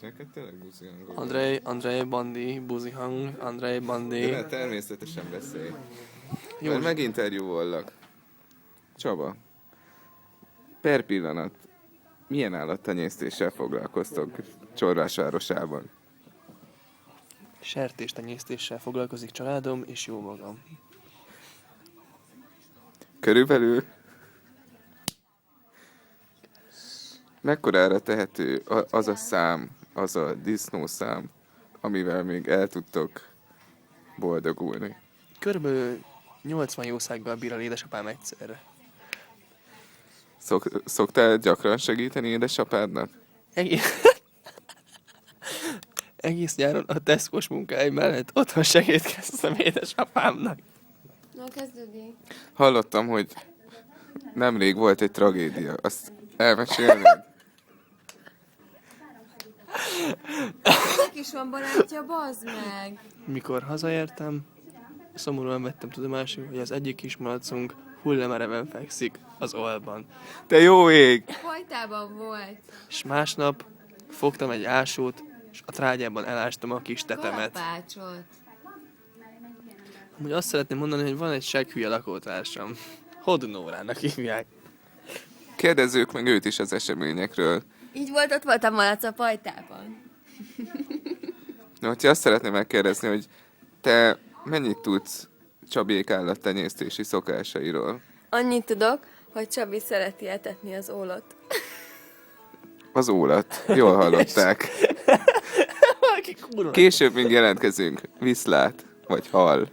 Neked tényleg buzihangod. Andrei Bandi, buzihang, Andrei Bandi. De ne, természetesen beszélj. Jó. Mert meginterjúvollak. Csaba, per pillanat, milyen állattenyésztéssel foglalkoztok Csorvásvárosában? Sertéstenyésztéssel foglalkozik családom, és jó magam. Körülbelül mekkorára tehető az a szám, az a disznószám, amivel még el tudtok boldogulni? Körülbelül 80 jószággal bír a édesapám egyszerre. Szoktál gyakran segíteni édesapádnak? Egész nyáron a Tesco-s munkáim mellett otthon segítkeztem édesapámnak. Na, kezdődik. Hallottam, hogy nemrég volt egy tragédia. Azt elmesélnéd? Ennek is van barátja, bazd meg! Mikor hazaértem, szomorúan vettem tudomásul, hogy az egyik kismalacunk hullemereven fekszik az olban. Te jó ég! Fajtában volt. És másnap fogtam egy ásót, és a trágyában elástam a kis tetemet. Kalapácsot. Amúgy azt szeretném mondani, hogy van egy segghülye lakótársam. Hodnórának hívják. Kérdezzük meg őt is az eseményekről. Így volt, ott voltam malac a fajtában. Na, hogyha azt szeretném megkérdezni, hogy te mennyit tudsz Csabék állattenyésztési szokásairól? Annyit tudok, hogy Csabi szereti etetni az ólot. Az ólat. Jól hallották. Valaki kurva. Később még jelentkezünk. Viszlát. Vagy hal.